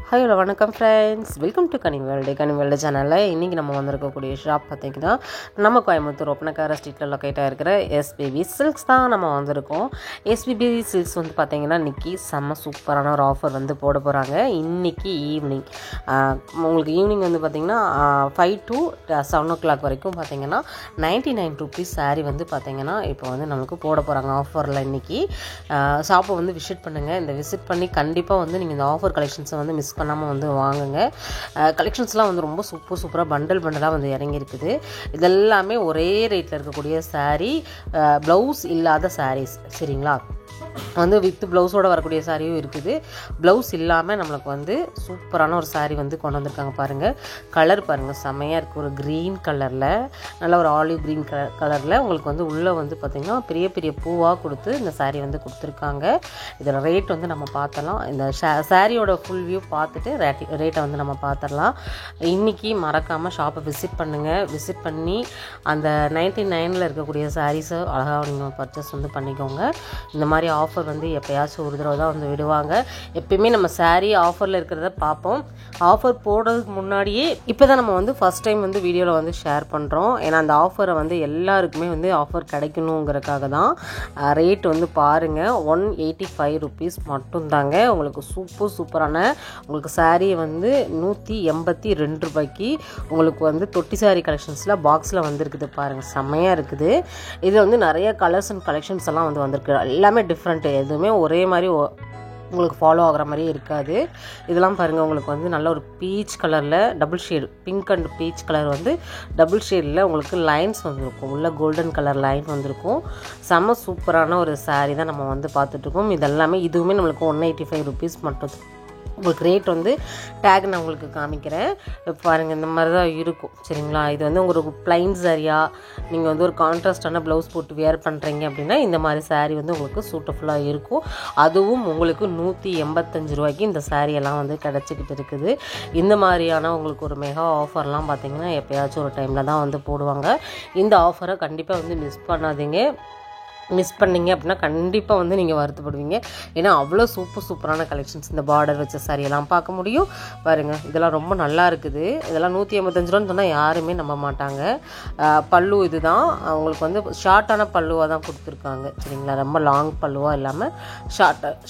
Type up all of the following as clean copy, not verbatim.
Hello வணக்கம் friends, welcome to கனிவேல்டு சேனலில் இன்றைக்கி நம்ம வந்திருக்கக்கூடிய ஷாப் பார்த்திங்கன்னா நம்ம கோயம்புத்தூர் ஒப்பனக்கார ஸ்ட்ரீட்டில் லொக்கேட்டாக இருக்கிற எஸ்பிபி சில்க்ஸ் தான் நம்ம வந்திருக்கோம். எஸ்பிபி சில்க்ஸ் வந்து பார்த்திங்கன்னா இன்றைக்கி செம்ம சூப்பரான ஒரு ஆஃபர் வந்து போட போகிறாங்க. இன்றைக்கி ஈவினிங் உங்களுக்கு ஈவினிங் வந்து பார்த்திங்கன்னா 5 to 7 o'clock வரைக்கும் பார்த்திங்கன்னா 99 rupees சாரீ வந்து பார்த்திங்கன்னா இப்போ வந்து நம்மளுக்கு போட போகிறாங்க ஆஃபரில். இன்றைக்கி ஷாப்பை வந்து விசிட் பண்ணுங்கள். இந்த விசிட் பண்ணி கண்டிப்பாக வந்து நீங்கள் இந்த ஆஃபர் கலெக்ஷன்ஸை வந்து மிஸ் பண்ணாமல் வந்து வாங்குங்க. கலெக்ஷன்ஸ்லாம் வந்து ரொம்ப சூப்பராக பண்டலாக வந்து இறங்கியிருக்குது. இதெல்லாமே ஒரே ரேட்டில் இருக்கக்கூடிய சாரீ, ப்ளவுஸ் இல்லாத சாரீஸ் சரிங்களா. வந்து வித் ப்ளவுஸோடு வரக்கூடிய சாரியும் இருக்குது. ப்ளவுஸ் இல்லாமல் நம்மளுக்கு வந்து சூப்பரான ஒரு சாரீ வந்து கொண்டு வந்திருக்காங்க. பாருங்கள், கலர் பாருங்கள், செம்மையாக இருக்குது. ஒரு க்ரீன் கலரில், நல்ல ஒரு ஆலிவ் க்ரீன் கலரில் உங்களுக்கு வந்து உள்ளே வந்து பார்த்திங்கன்னா பெரிய பெரிய பூவாக கொடுத்து இந்த சாரீ வந்து கொடுத்துருக்காங்க. இதோட ரேட் வந்து நம்ம பார்த்தலாம். இந்த சாரியோட ஃபுல் வியூ பார்த்துட்டு ரேட்டை வந்து நம்ம பார்த்துடலாம். இன்றைக்கி மறக்காமல் ஷாப்பை விசிட் பண்ணுங்கள். விசிட் பண்ணி அந்த 99 இருக்கக்கூடிய சாரீஸை அழகாக நீங்கள் பர்ச்சேஸ் வந்து பண்ணிக்கோங்க. இந்த மாதிரி ஆஃபர் வந்து எப்போயாச்சும் ஒரு தடவை தான் வந்து விடுவாங்க. எப்பயுமே நம்ம சாரீ ஆஃபரில் இருக்கிறத பார்ப்போம். ஆஃபர் போடுறதுக்கு முன்னாடியே இப்போ தான் நம்ம வந்து ஃபஸ்ட் டைம் வந்து வீடியோவில் வந்து ஷேர் பண்ணுறோம். ஏன்னா அந்த ஆஃபரை வந்து எல்லாருக்குமே வந்து ஆஃபர் கிடைக்கணுங்கிறதுக்காக தான். ரேட் வந்து பாருங்கள், 185 rupees மட்டும்தாங்க. உங்களுக்கு சூப்பரான உங்களுக்கு சாரியை வந்து 182 ரூபாய்க்கு உங்களுக்கு வந்து தொட்டி சாரீ கலெக்ஷன்ஸில் பாக்ஸில் வந்துருக்குது. பாருங்கள், செம்மையாக இருக்குது. இது வந்து நிறைய கலர்ஸ் அண்ட் கலெக்ஷன்ஸ் எல்லாம் வந்து வந்திருக்கு. எல்லாமே டிஃப்ரெண்ட்டு, எதுவுமே ஒரே மாதிரி உங்களுக்கு ஃபாலோ ஆகிற மாதிரியே இருக்காது. இதெல்லாம் பாருங்கள், உங்களுக்கு வந்து நல்ல ஒரு பீச் கலரில் double shade, pink and peach colour வந்து டபுள் ஷேடில் உங்களுக்கு லைன்ஸ் வந்துருக்கும். உள்ள கோல்டன் கலர் லைன் வந்திருக்கும். செம்ம சூப்பரான ஒரு சாரீ தான் நம்ம வந்து பார்த்துட்ருக்கோம். இதெல்லாமே இதுவுமே நம்மளுக்கு 185 rupees மட்டும். உங்களுக்கு ரேட் வந்து டேக் நான் உங்களுக்கு காமிக்கிறேன். பாருங்கள், இந்த மாதிரி தான் இருக்கும் சரிங்களா. இது வந்து உங்களுக்கு ப்ளைன் சாரியாக நீங்கள் வந்து ஒரு கான்ட்ராஸ்டான ப்ளவுஸ் போட்டு வியர் பண்ணுறீங்க அப்படின்னா இந்த மாதிரி சாரீ வந்து உங்களுக்கு சூட்டஃபுல்லாக இருக்கும். அதுவும் உங்களுக்கு 185 ரூபாய்க்கு இந்த சாரியெல்லாம் வந்து கிடச்சிக்கிட்டு இருக்குது. இந்த மாதிரியான உங்களுக்கு ஒரு மெகா ஆஃபர்லாம் பார்த்திங்கன்னா எப்போயாச்சும் ஒரு டைமில் தான் வந்து போடுவாங்க. இந்த ஆஃபரை கண்டிப்பாக வந்து மிஸ் பண்ணாதீங்க. மிஸ் பண்ணிங்க அப்படின்னா கண்டிப்பாக வந்து நீங்கள் வருத்தப்படுவீங்க. ஏன்னா அவ்வளோ சூப்பரான கலெக்ஷன்ஸ். இந்த பார்டர் வச்ச சாரியெல்லாம் பார்க்க முடியும். பாருங்கள், இதெல்லாம் ரொம்ப நல்லா இருக்குது. இதெல்லாம் 185 ரூபான்னு சொன்னால் யாருமே நம்ப மாட்டாங்க. பல்லு இது தான் உங்களுக்கு வந்து ஷார்ட்டான பல்லுவாக தான் கொடுத்துருக்காங்க சரிங்களா. ரொம்ப லாங் பல்லுவாக இல்லாமல்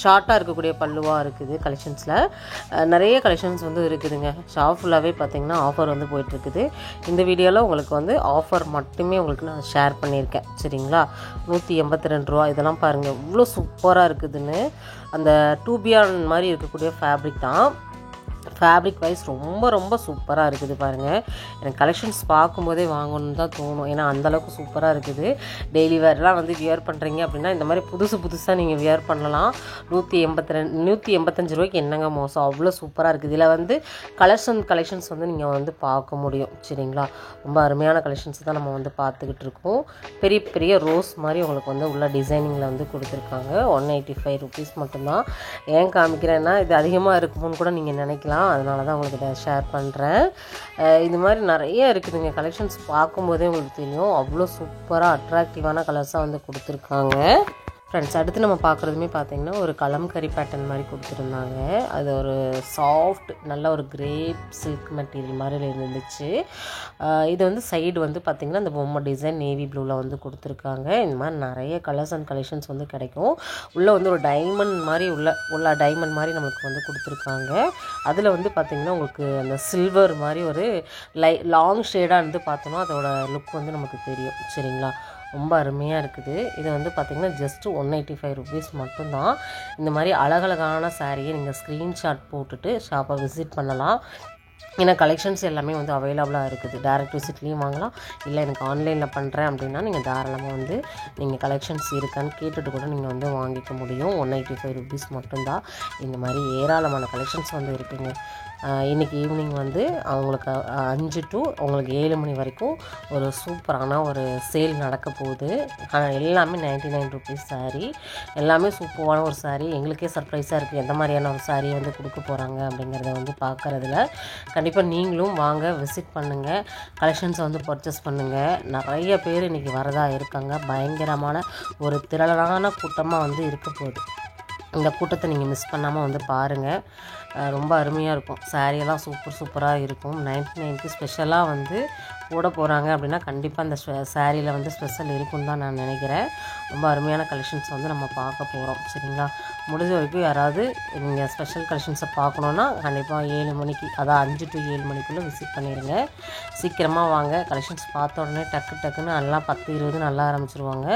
ஷார்ட்டாக இருக்கக்கூடிய பல்லுவாக இருக்குது. கலெக்ஷன்ஸில் நிறைய கலெக்ஷன்ஸ் வந்து இருக்குதுங்க. ஷாப் ஃபுல்லாகவே பார்த்திங்கன்னா ஆஃபர் வந்து போயிட்டுருக்குது. இந்த வீடியோவில் உங்களுக்கு வந்து ஆஃபர் மட்டுமே உங்களுக்கு நான் ஷேர் பண்ணியிருக்கேன் சரிங்களா. 182 ரூபா. இதெல்லாம் பாருங்கள் இவ்வளோ சூப்பராக இருக்குதுன்னு. அந்த டூபியான் மாதிரி இருக்கக்கூடிய ஃபேப்ரிக் தான். ஃபேப்ரிக் வைஸ் ரொம்ப சூப்பராக இருக்குது. பாருங்கள், எனக்கு கலெக்ஷன்ஸ் பார்க்கும்போதே வாங்கணுன்னு தான் தோணும். ஏன்னா அந்தளவுக்கு சூப்பராக இருக்குது. டெய்லி வேர்லாம் வந்து வியர் பண்ணுறீங்க அப்படின்னா இந்த மாதிரி புதுசாக நீங்கள் வியர் பண்ணலாம். 185 ரூபாய்க்கு என்னங்க மோசம், அவ்வளோ சூப்பராக இருக்குது. இதில் வந்து கலெக்ஷன்ஸ் வந்து நீங்கள் வந்து பார்க்க முடியும் சரிங்களா. ரொம்ப அருமையான கலெக்ஷன்ஸ் தான் நம்ம வந்து பார்த்துக்கிட்டு இருக்கோம். பெரிய ரோஸ் மாதிரி உங்களுக்கு வந்து உள்ள டிசைனிங்கில் வந்து கொடுத்துருக்காங்க. 185 rupees மட்டும்தான். ஏன் காமிக்கிறேன்னா இது அதிகமாக இருக்குமோன்னு கூட நீங்கள் நினைக்கலாம். அதனால தான் உங்களுக்கு இதை ஷேர் பண்ணுறேன். இது மாதிரி நிறைய இருக்குதுங்க. கலெக்ஷன்ஸ் பார்க்கும்போதே உங்களுக்கு தெரியும். அவ்வளோ சூப்பராக அட்ராக்டிவான கலர்ஸாக வந்து கொடுத்துருக்காங்க. ஃப்ரெண்ட்ஸ், அடுத்து நம்ம பார்க்குறதுமே பார்த்திங்கன்னா ஒரு கலம்கரி பேட்டர்ன் மாதிரி கொடுத்துருந்தாங்க. அது ஒரு சாஃப்ட் நல்ல ஒரு கிரேப் சில்க் மெட்டீரியல் மாதிரி இருந்துச்சு. இது வந்து சைடு வந்து பார்த்திங்கன்னா இந்த பொம்மை டிசைன் நேவி ப்ளூவில் வந்து கொடுத்துருக்காங்க. இந்த மாதிரி நிறைய கலர்ஸ் அண்ட் கலெக்ஷன்ஸ் வந்து கிடைக்கும். உள்ளே வந்து ஒரு டைமண்ட் மாதிரி உள்ள டைமண்ட் மாதிரி நம்மளுக்கு வந்து கொடுத்துருக்காங்க. அதில் வந்து பார்த்திங்கன்னா உங்களுக்கு அந்த சில்வர் மாதிரி ஒரு லாங் ஷேடாக இருந்து பார்த்தோன்னா அதோட லுக் வந்து நமக்கு தெரியும் சரிங்களா. ரொம்ப அருமையாக இருக்குது. இது வந்து பார்த்திங்கன்னா ஜஸ்ட்டு 185 rupees மட்டும்தான். இந்த மாதிரி அழகழகான சாரியை நீங்கள் ஸ்க்ரீன்ஷாட் போட்டுட்டு ஷாப்பை விசிட் பண்ணலாம். ஏன்னா கலெக்ஷன்ஸ் எல்லாமே வந்து அவைலபிளாக இருக்குது. டேரக்ட் விசிட்லேயும் வாங்கலாம். இல்லை எனக்கு ஆன்லைனில் பண்ணுறேன் அப்படின்னா நீங்கள் தாராளமாக வந்து நீங்கள் கலெக்ஷன்ஸ் இருக்கான்னு கேட்டுட்டு கூட நீங்கள் வந்து வாங்கிக்க முடியும். 185 rupees மட்டும்தான். இந்த மாதிரி ஏராளமான கலெக்ஷன்ஸ் வந்து இருக்குங்க. இன்றைக்கி ஈவினிங் வந்து அவங்களுக்கு 5 to உங்களுக்கு 7 மணி வரைக்கும் ஒரு சூப்பரான ஒரு சேல் நடக்க போகுது. எல்லாமே 99 rupees சாரீ. எல்லாமே சூப்பரான ஒரு சாரீ. எங்களுக்கே சர்ப்ரைஸாக இருக்குது எந்த மாதிரியான ஒரு சாரியை வந்து கொடுக்க போகிறாங்க அப்படிங்கிறத வந்து பார்க்குறதுல. கண்டிப்பாக நீங்களும் வாங்க, விசிட் பண்ணுங்கள், கலெக்ஷன்ஸை வந்து பர்ச்சேஸ் பண்ணுங்கள். நிறைய பேர் இன்றைக்கி வரதா இருக்காங்க. பயங்கரமான ஒரு திரளான கூட்டமாக வந்து இருக்க போகுது. இந்த கூட்டத்தை நீங்கள் மிஸ் பண்ணாமல் வந்து பாருங்கள். ரொம்ப அருமையாக இருக்கும். சாரியெல்லாம் சூப்பராக இருக்கும். 99க்கு ஸ்பெஷலாக வந்து போட போகிறாங்க அப்படின்னா கண்டிப்பாக அந்த சாரியில் வந்து ஸ்பெஷல் இருக்குன்னு தான் நான் நினைக்கிறேன். ரொம்ப அருமையான கலெக்ஷன்ஸ் வந்து நம்ம பார்க்க போகிறோம். சரிங்களா, முடிஞ்ச வரைக்கும் யாராவது நீங்கள் ஸ்பெஷல் கலெக்ஷன்ஸை பார்க்கணுன்னா கண்டிப்பாக 7 மணிக்கு, அதான் 5 to 7 மணிக்குள்ளே விசிட் பண்ணிடுங்க. சீக்கிரமாக வாங்க. கலெக்ஷன்ஸ் பார்த்த உடனே டக்குன்னு நல்லா 10-20 நல்லா ஆரம்பிச்சிருவாங்க.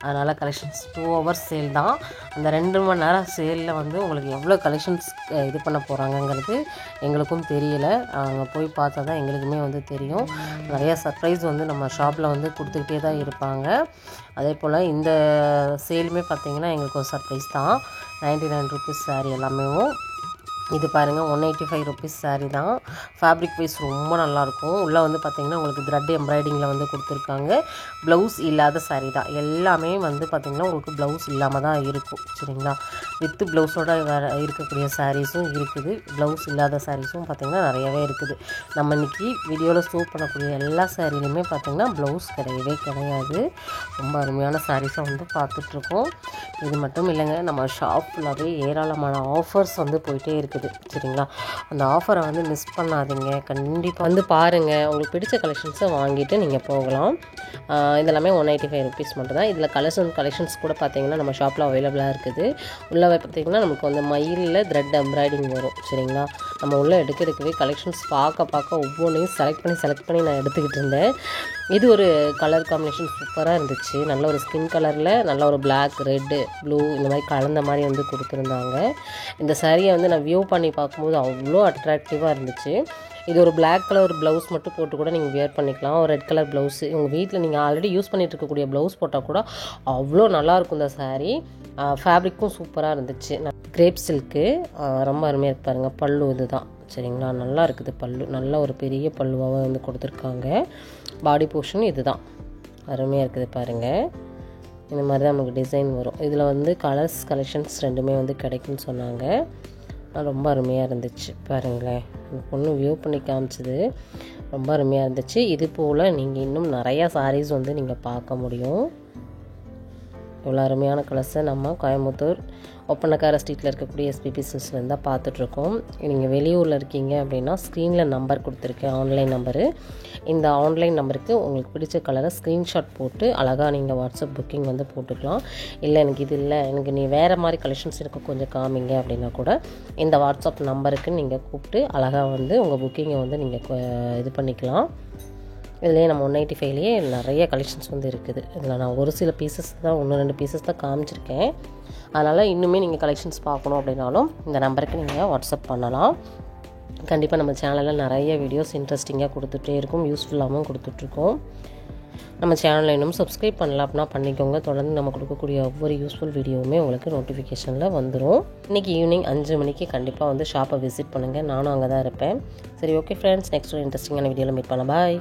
அதனால் கலெக்ஷன்ஸ் 2 hours சேல் தான். அந்த 2 மணி நேரம் சேலில் வந்து உங்களுக்கு எவ்வளோ கலெக்ஷன்ஸ் இது பண்ண போகிறாங்கங்கிறது எங்களுக்கும் தெரியல. அங்கே போய் பார்த்தா தான் எங்களுக்குமே வந்து தெரியும். நிறையா சர்ப்ரைஸ் வந்து நம்ம ஷாப்பில் வந்து கொடுத்துக்கிட்டே தான் இருப்பாங்க. அதே போல் இந்த சேலுமே பார்த்திங்கன்னா எங்களுக்கு ஒரு சர்ப்ரைஸ் தான். 99 rupees சாரீ எல்லாமே. இது பாருங்கள் 185 rupees சாரீ தான். ஃபேப்ரிக் வைஸ் ரொம்ப நல்லாயிருக்கும். உள்ளே வந்து பார்த்திங்கன்னா உங்களுக்கு த்ரெட் எம்ப்ராய்டிங்கில் வந்து கொடுத்துருக்காங்க. ப்ளவுஸ் இல்லாத சாரீ தான். எல்லாமே வந்து பார்த்திங்கன்னா உங்களுக்கு ப்ளவுஸ் இல்லாமல் தான் இருக்கும். சரிங்களா, வித்து ப்ளவுஸோட வேறு இருக்கக்கூடிய சாரீஸும் இருக்குது. ப்ளவுஸ் இல்லாத சாரீஸும் பார்த்திங்கன்னா நிறையவே இருக்குது. நம்ம இன்றைக்கி வீடியோவில் ஷோ பண்ணக்கூடிய எல்லா சாரீலையுமே பார்த்திங்கன்னா ப்ளவுஸ் கிடையாது. ரொம்ப அருமையான சாரீஸை வந்து பார்த்துட்ருக்கோம். இது மட்டும் இல்லைங்க, நம்ம ஷாப் ஃபுல்லாகவே ஏராளமான ஆஃபர்ஸ் வந்து போயிட்டே இருக்குது. சரிங்களா, அந்த ஆஃபரை வந்து மிஸ் பண்ணாதீங்க. கண்டிப்பாக வந்து பாருங்கள். உங்களுக்கு பிடிச்ச கலெக்ஷன்ஸை வாங்கிட்டு நீங்கள் போகலாம். இதெல்லாமே 185 rupees மட்டும் தான். இதில் கலெக்ஷன்ஸ் கூட பார்த்திங்கன்னா நம்ம ஷாப்பில் அவைலபிளாக இருக்குது. உள்ளே பார்த்திங்கன்னா நமக்கு வந்து மயிலில் த்ரெட் எம்ப்ராய்டிங் வரும். சரிங்களா, நம்ம உள்ளே எடுக்கவே கலெக்ஷன்ஸ் பார்க்க ஒவ்வொன்றையும் செலக்ட் பண்ணி நான் எடுத்துக்கிட்டு இருந்தேன். இது ஒரு கலர் காம்பினேஷன் சூப்பராக இருந்துச்சு. நல்ல ஒரு ஸ்கின் கலரில் நல்ல ஒரு பிளாக், ரெட்டு, ப்ளூ இந்த மாதிரி கலந்த மாதிரி வந்து கொடுத்துருந்தாங்க. இந்த சாரியை வந்து நான் வியூ பண்ணி பார்க்கும்போது அவ்வளோ அட்ராக்டிவாக இருந்துச்சு. இது ஒரு பிளாக் கலர் ப்ளவுஸ் மட்டும் போட்டு கூட நீங்கள் வியர் பண்ணிக்கலாம். ஒரு ரெட் கலர் ப்ளவுஸு உங்கள் வீட்டில் நீங்கள் ஆல்ரெடி யூஸ் பண்ணிகிட்டு இருக்கக்கூடிய ப்ளவுஸ் போட்டால் கூட அவ்வளோ நல்லாயிருக்கும் இந்த சாரீ. ஃபேப்ரிக்கும் சூப்பராக இருந்துச்சு. கிரேப் சில்க்கு ரொம்ப அருமையாக இருக்கு பாருங்கள். பல்லு இது தான். சரிங்களா, நல்லா இருக்குது பல்லு. நல்ல ஒரு பெரிய பல்லுவாக வந்து கொடுத்துருக்காங்க. பாடி போர்ஷன் இது தான். அருமையாக இருக்குது பாருங்கள். இந்த மாதிரி தான் நமக்கு டிசைன் வரும். இதில் வந்து கலெக்ஷன்ஸ் ரெண்டுமே வந்து கிடைக்குன்னு சொன்னாங்க. ரொம்ப அருமையாக இருந்துச்சு பாருங்களேன். அந்த பொண்ணு வியூ பண்ணி காமிச்சது ரொம்ப அருமையாக இருந்துச்சு. இது போல் நீங்கள் இன்னும் நிறையா சாரீஸ் வந்து நீங்கள் பார்க்க முடியும். இவ்வளோ அருமையான கலர்ஸை நம்ம கோயம்புத்தூர் ஒப்பனக்கார ஸ்ட்ரீட்டில் இருக்கக்கூடிய எஸ்பிபி சில்க்ஸ்லேருந்து தான் பார்த்துட்ருக்கோம். நீங்கள் வெளியூரில் இருக்கீங்க அப்படின்னா ஸ்க்ரீனில் நம்பர் கொடுத்துருக்கேன், ஆன்லைன் நம்பரு. இந்த ஆன்லைன் நம்பருக்கு உங்களுக்கு பிடிச்ச கலரை ஸ்க்ரீன்ஷாட் போட்டு அழகாக நீங்கள் வாட்ஸ்அப் புக்கிங் வந்து போட்டுக்கலாம். இல்லை எனக்கு இது இல்லை, எனக்கு நீ வேறு மாதிரி கலெக்ஷன்ஸ் எனக்கு கொஞ்சம் காமிங்க அப்படின்னா கூட இந்த வாட்ஸ்அப் நம்பருக்கு நீங்கள் கூப்பிட்டு அழகாக வந்து உங்கள் புக்கிங்கை வந்து நீங்கள் இது பண்ணிக்கலாம். இதுலேயே நம்ம 185லேயே நிறைய கலெக்ஷன்ஸ் வந்து இருக்குது. இதில் நான் ஒரு சில பீசஸ் தான், 1-2 பீசஸ் தான் காமிச்சிருக்கேன். அதனால் இன்னுமே நீங்கள் கலெக்ஷன்ஸ் பார்க்கணும் அப்படின்னாலும் இந்த நம்பருக்கு நீங்கள் வாட்ஸ்அப் பண்ணலாம். கண்டிப்பாக நம்ம சேனலில் நிறைய வீடியோஸ் இன்ட்ரெஸ்டிங்காக கொடுத்துட்டே இருக்கும், யூஸ்ஃபுல்லாகவும் கொடுத்துட்ருக்கோம். நம்ம சேனலில் இன்னும் சப்ஸ்கிரைப் பண்ணலாம் அப்படின்னா பண்ணிக்கோங்க. தொடர்ந்து நம்ம கொடுக்கக்கூடிய ஒவ்வொரு யூஸ்ஃபுல் வீடியோவுமே உங்களுக்கு நோட்டிஃபிகேஷனில் வந்துடும். இன்றைக்கி ஈவினிங் 5 மணிக்கு கண்டிப்பாக வந்து ஷாப்பை விசிட் பண்ணுங்கள். நானும் அங்கே தான் இருப்பேன். சரி, ஓகே ஃப்ரெண்ட்ஸ், நெக்ஸ்ட் ஒரு இன்ட்ரெஸ்டிங்கான வீடியோவில் மீட் பண்ணலாம். பாய்.